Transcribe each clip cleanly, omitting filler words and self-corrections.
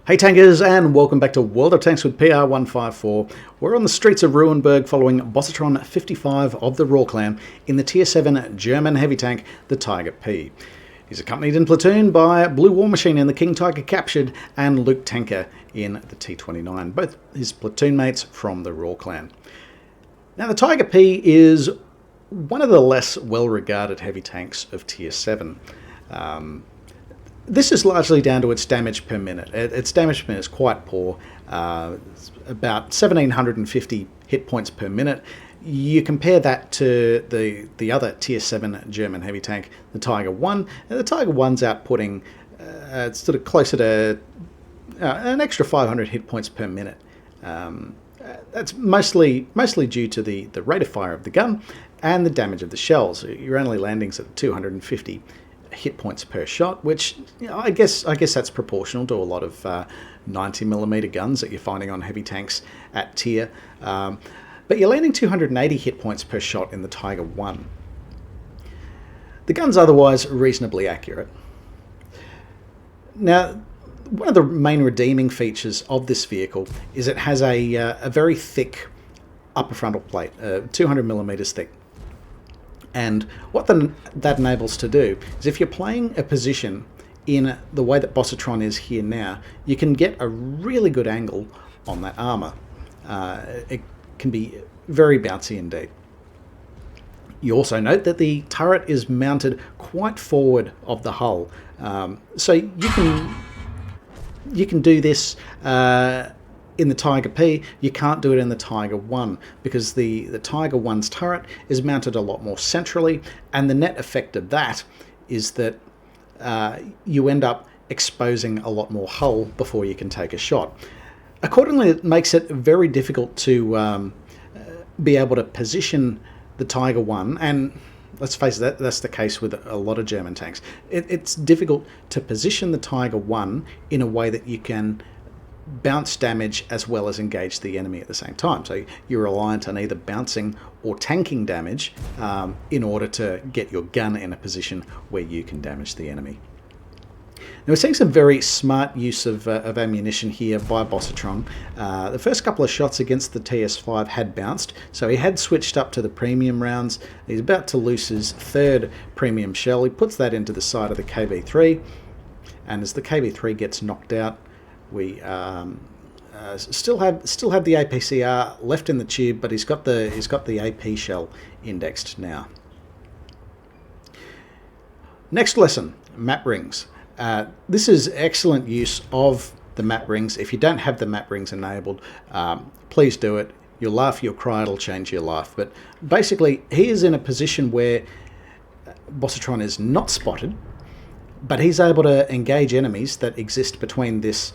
Hey tankers, and welcome back to World of Tanks with PR154. We're on the streets of Ruinberg following Bossatron55 of the Raw clan in the Tier 7 German heavy tank, the Tiger P. He's accompanied in platoon by Blue War Machine in the King Tiger Captured and Luke Tanker in the T29, both his platoon mates from the Raw clan. Now the Tiger P is one of the less well-regarded heavy tanks of Tier 7. This is largely down to its damage per minute. Its damage per minute is quite poor, it's about 1,750 hit points per minute. You compare that to the other Tier 7 German heavy tank, the Tiger 1, and the Tiger 1's outputting sort of closer to an extra 500 hit points per minute. That's mostly due to the rate of fire of the gun and the damage of the shells. You're only landings at 250 hit points per shot, which I guess that's proportional to a lot of 90mm guns that you're finding on heavy tanks at tier. But you're landing 280 hit points per shot in the Tiger 1. The gun's otherwise reasonably accurate. Now, one of the main redeeming features of this vehicle is it has a very thick upper frontal plate, 200mm thick. And what that enables to do is if you're playing a position in the way that Bossatron is here now, you can get a really good angle on that armour. It can be very bouncy indeed. You also note that the turret is mounted quite forward of the hull. So you can do this in the Tiger P. You can't do it in the Tiger 1 because the Tiger 1's turret is mounted a lot more centrally, and the net effect of that is that you end up exposing a lot more hull before you can take a shot. Accordingly, it makes it very difficult to be able to position the Tiger 1, and let's face it, that's the case with a lot of German tanks. It's difficult to position the Tiger 1 in a way that you can bounce damage as well as engage the enemy at the same time. So you're reliant on either bouncing or tanking damage in order to get your gun in a position where you can damage the enemy. Now we're seeing some very smart use of ammunition here by Bossatron. The first couple of shots against the TS5 had bounced, so he had switched up to the premium rounds. He's about to loose his third premium shell. He puts that into the side of the KV3, and as the KV3 gets knocked out, we still have the APCR left in the tube, but he's got the AP shell indexed now. Next lesson: map rings. This is excellent use of the map rings. If you don't have the map rings enabled, please do it. You'll laugh, you'll cry, it'll change your life. But basically, he is in a position where Bossatron is not spotted, but he's able to engage enemies that exist between this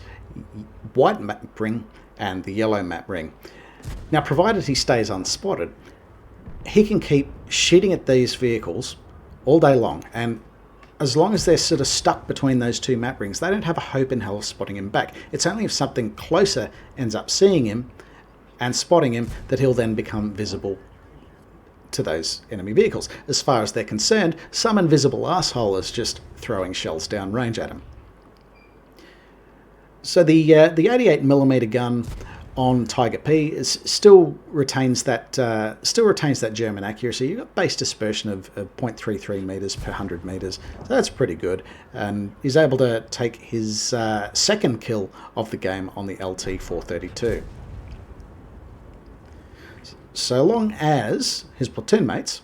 white map ring and the yellow map ring. Now, provided he stays unspotted, he can keep shooting at these vehicles all day long, and as long as they're sort of stuck between those two map rings, they don't have a hope in hell of spotting him back. It's only if something closer ends up seeing him and spotting him that he'll then become visible to those enemy vehicles. As far as they're concerned, some invisible asshole is just throwing shells down range at him. So the 88mm gun on Tiger P still retains that German accuracy. You've got base dispersion of 0.33 meters per 100 meters, so that's pretty good. And he's able to take his second kill of the game on the LT432. So long as his platoon mates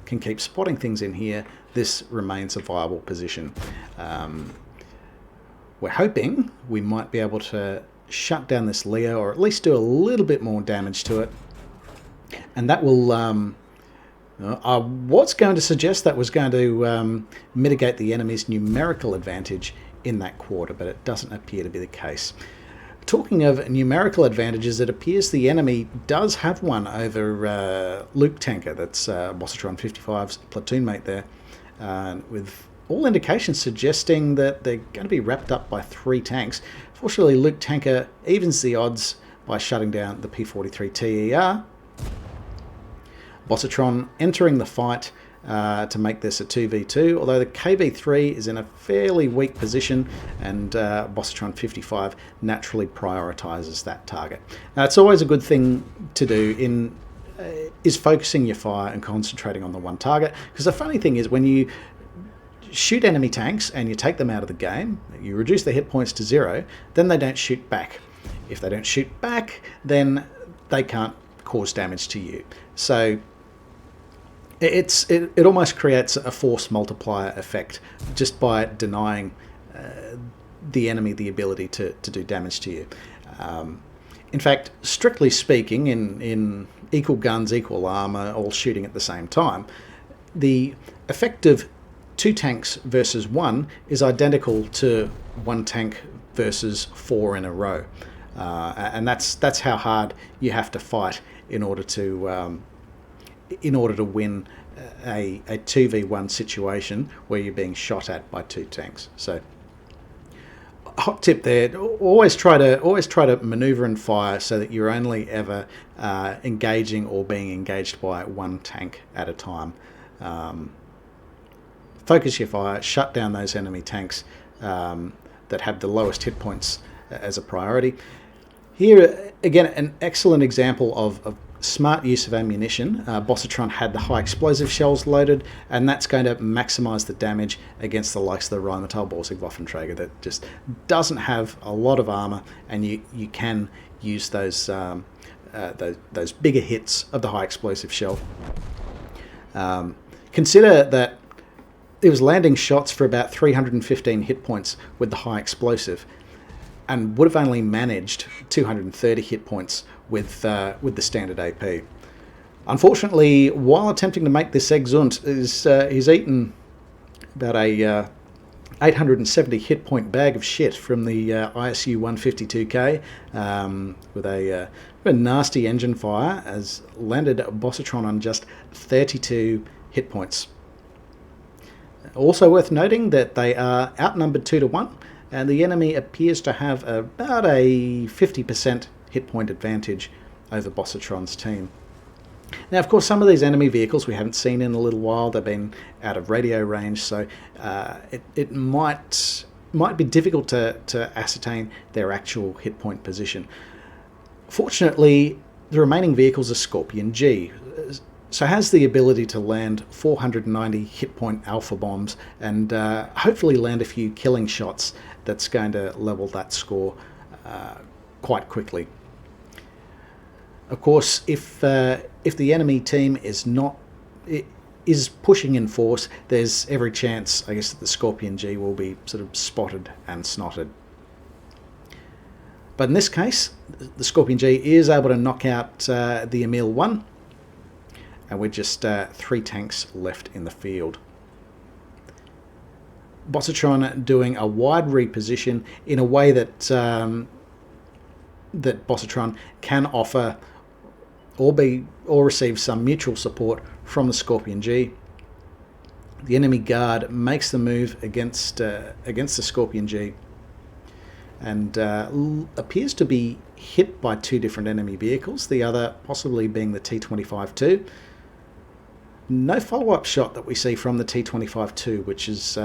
can keep spotting things in here, this remains a viable position. We're hoping we might be able to shut down this Leo, or at least do a little bit more damage to it. And that will, I was going to suggest that was going to mitigate the enemy's numerical advantage in that quarter, but it doesn't appear to be the case. Talking of numerical advantages, it appears the enemy does have one over Luke Tanker, that's Bossatron55's platoon mate there, with all indications suggesting that they're going to be wrapped up by 3 tanks. Fortunately, Luke Tanker evens the odds by shutting down the P43 TER. Bossatron entering the fight to make this a 2v2, although the KV3 is in a fairly weak position, and Bossatron55 naturally prioritizes that target. Now, it's always a good thing to do is focusing your fire and concentrating on the one target, because the funny thing is when you shoot enemy tanks and you take them out of the game, you reduce their hit points to 0, then they don't shoot back. If they don't shoot back, then they can't cause damage to you. So it almost creates a force multiplier effect just by denying the enemy the ability to do damage to you. In fact, strictly speaking, in equal guns, equal armor, all shooting at the same time, the effect of 2 tanks versus 1 is identical to 1 tank versus 4 in a row. And that's how hard you have to fight in order to win a 2v1 situation where you're being shot at by 2 tanks. So, hot tip there: always try to maneuver and fire so that you're only ever engaging or being engaged by 1 tank at a time. Focus your fire, shut down those enemy tanks that have the lowest hit points as a priority. Here, again, an excellent example of smart use of ammunition. Bossatron had the high explosive shells loaded, and that's going to maximize the damage against the likes of the Rheinmetall Waffenträger that just doesn't have a lot of armor, and you can use those bigger hits of the high explosive shell. Consider that it was landing shots for about 315 hit points with the high explosive, and would have only managed 230 hit points with the standard AP. Unfortunately, while attempting to make this Exunt, he's eaten about a 870 hit point bag of shit from the ISU 152K with a nasty engine fire, has landed Bossatron on just 32 hit points. Also worth noting that they are outnumbered 2-1, and the enemy appears to have about a 50% hit point advantage over Bossatron's team. Now, of course, some of these enemy vehicles we haven't seen in a little while. They've been out of radio range, so it might be difficult to ascertain their actual hit point position. Fortunately, the remaining vehicles are Scorpion G, so has the ability to land 490 hit point alpha bombs and hopefully land a few killing shots that's going to level that score quite quickly. Of course, if the enemy team is pushing in force, there's every chance, I guess, that the Scorpion G will be sort of spotted and snotted. But in this case, the Scorpion G is able to knock out the Emil 1, and we're just 3 tanks left in the field. Bossatron doing a wide reposition in a way that that Bossatron can offer or receive some mutual support from the Scorpion G. The enemy guard makes the move against the Scorpion G, and appears to be hit by 2 different enemy vehicles, the other possibly being the T25-2. No follow-up shot that we see from the T25-2, which is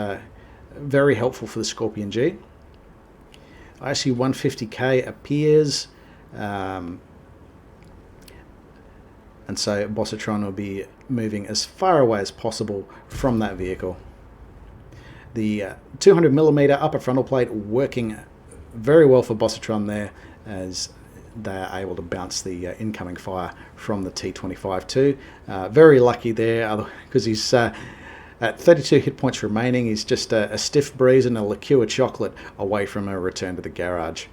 very helpful for the Scorpion G. ISU 150K appears, and so Bossatron will be moving as far away as possible from that vehicle. The 200mm upper frontal plate working very well for Bossatron there, as they are able to bounce the incoming fire from the T25-2. Very lucky there, because he's at 32 hit points remaining. He's just a stiff breeze and a liqueur chocolate away from a return to the garage.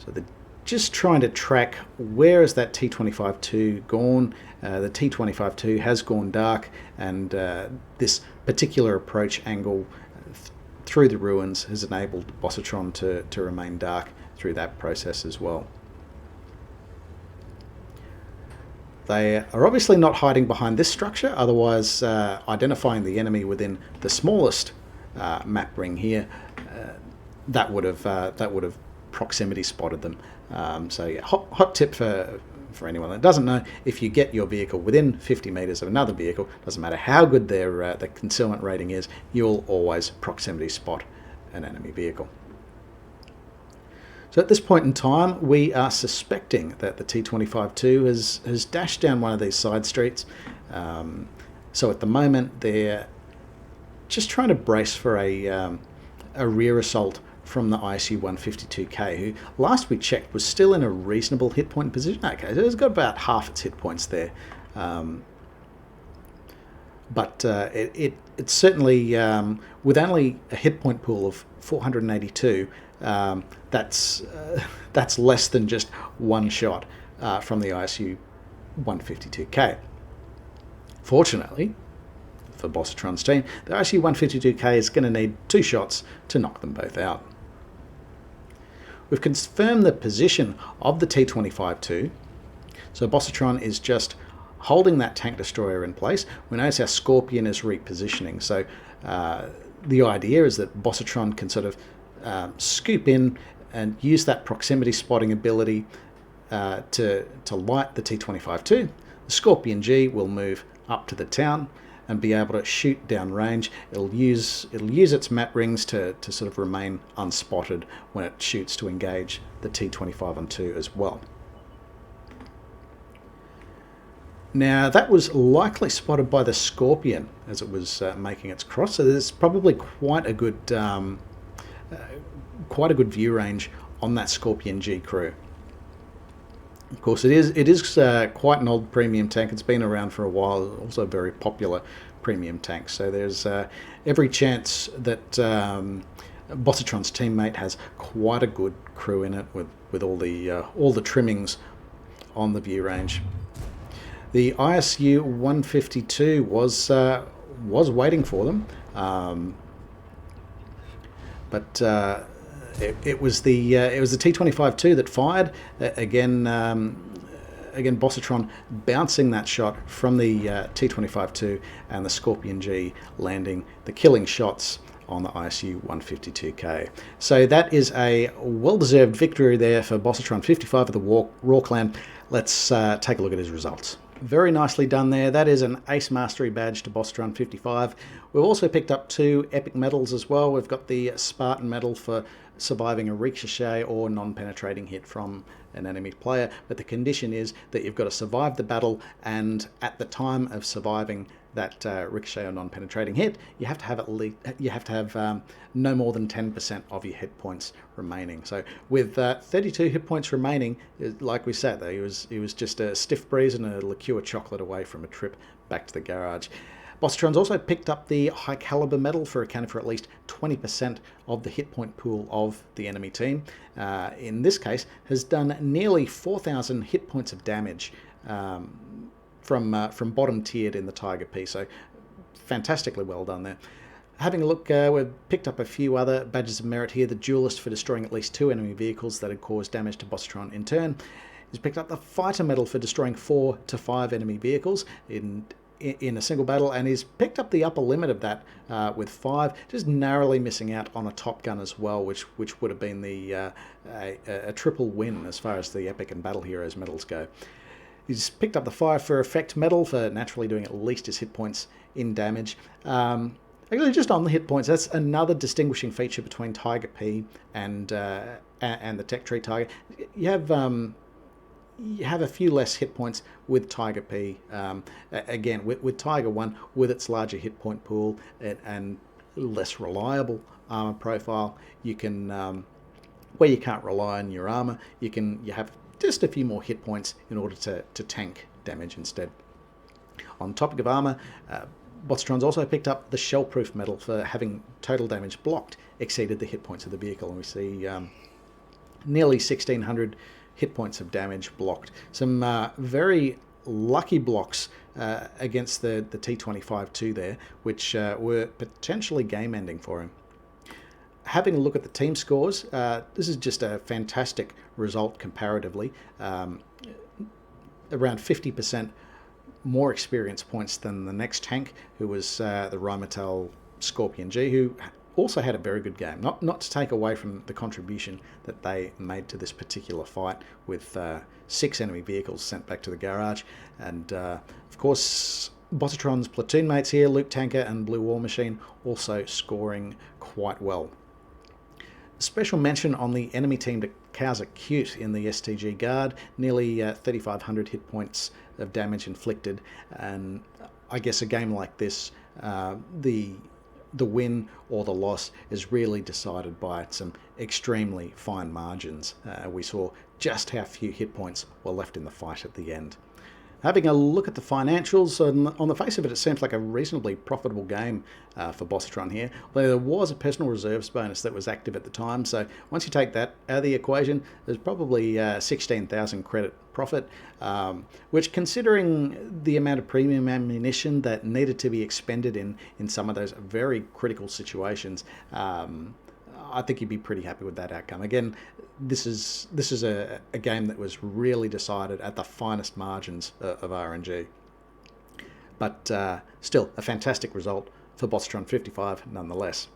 So they're just trying to track where is that T25-2 gone. The T25-2 has gone dark, and this particular approach angle through the ruins has enabled Bossatron to remain dark through that process as well. They are obviously not hiding behind this structure, otherwise identifying the enemy within the smallest map ring here, that would have proximity spotted them. So yeah, hot tip for for anyone that doesn't know, if you get your vehicle within 50 meters of another vehicle, doesn't matter how good their concealment rating is, you'll always proximity spot an enemy vehicle. So at this point in time, we are suspecting that the T-25-2 has dashed down one of these side streets. So at the moment, they're just trying to brace for a rear assault from the ISU-152K, who last we checked was still in a reasonable hit point position. Okay, so it's got about half its hit points there. But it's certainly, with only a hit point pool of 482, that's less than just one shot from the ISU-152K. Fortunately, for Bossatron's team, the ISU-152K is going to need 2 shots to knock them both out. We've confirmed the position of the T-25-2, so Bossatron is just holding that tank destroyer in place. We notice our Scorpion is repositioning, so the idea is that Bossatron can sort of scoop in and use that proximity spotting ability to light the T-25-2. The Scorpion G will move up to the town and be able to shoot downrange. It'll use its map rings to sort of remain unspotted when it shoots to engage the T-25-2 as well. Now that was likely spotted by the Scorpion as it was making its cross, so there's probably quite a good view range on that Scorpion G crew. Of course, it is quite an old premium tank. It's been around for a while. Also a very popular premium tank. So there's every chance that Bossatron's teammate has quite a good crew in it with all the trimmings on the view range. The ISU-152 was waiting for them, but it was the T-25-2 that fired again. Bossatron bouncing that shot from the T-25-2 and the Scorpion G landing the killing shots on the ISU-152K. So that is a well-deserved victory there for Bossatron55 of the Raw Clan. Let's take a look at his results. Very nicely done there. That is an Ace Mastery badge to Bossatron55. We've also picked up 2 epic medals as well. We've got the Spartan Medal for surviving a ricochet or non-penetrating hit from an enemy player, but the condition is that you've got to survive the battle, and at the time of surviving that ricochet or non-penetrating hit, you have to have no more than 10% of your hit points remaining. So with 32 hit points remaining, like we said, though, he was just a stiff breeze and a liqueur chocolate away from a trip back to the garage. Bossatron's also picked up the high caliber medal for accounting for at least 20% of the hit point pool of the enemy team. In this case, has done nearly 4,000 hit points of damage from bottom tiered in the Tiger P. So fantastically well done there. Having a look, we've picked up a few other badges of merit here. The Duelist for destroying at least 2 enemy vehicles that had caused damage to Bossatron in turn. He's picked up the Fighter Medal for destroying 4 to 5 enemy vehicles in a single battle, and he's picked up the upper limit of that with 5, just narrowly missing out on a Top Gun as well, which would have been a triple win as far as the Epic and Battle Heroes medals go. He's picked up the Fire for Effect medal for naturally doing at least his hit points in damage. Actually, just on the hit points, that's another distinguishing feature between Tiger P and the Tech Tree Tiger. You have a few less hit points with Tiger P. Again, with Tiger 1, with its larger hit point pool and less reliable armor profile, you can, where you can't rely on your armor, you have just a few more hit points in order to tank damage instead. On the topic of armor, Bossatron's also picked up the Shellproof medal for having total damage blocked exceeded the hit points of the vehicle, and we see nearly 1,600 hit points of damage blocked. Some very lucky blocks against the T-25-2 there, which were potentially game-ending for him. Having a look at the team scores, this is just a fantastic result comparatively. Around 50% more experience points than the next tank, who was the Rheinmetall Scorpion G, who also had a very good game. Not to take away from the contribution that they made to this particular fight, with 6 enemy vehicles sent back to the garage, and of course Bossatron's platoon mates here, Luke Tanker and Blue War Machine, also scoring quite well. Special mention on the enemy team to Cowser Cute in the STG Guard, nearly 3,500 hit points of damage inflicted, and I guess a game like this, the win or the loss is really decided by some extremely fine margins. We saw just how few hit points were left in the fight at the end. Having a look at the financials, on the face of it, it seems like a reasonably profitable game for Bossatron here. Although there was a personal reserves bonus that was active at the time, so once you take that out of the equation, there's probably 16,000 credit profit, which, considering the amount of premium ammunition that needed to be expended in some of those very critical situations, I think you'd be pretty happy with that outcome. Again, this is a game that was really decided at the finest margins of RNG. But still, a fantastic result for Bossatron55 nonetheless.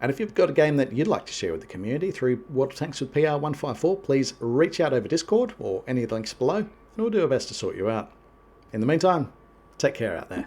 And if you've got a game that you'd like to share with the community through Water Tanks with PR154, please reach out over Discord or any of the links below, and we'll do our best to sort you out. In the meantime, take care out there.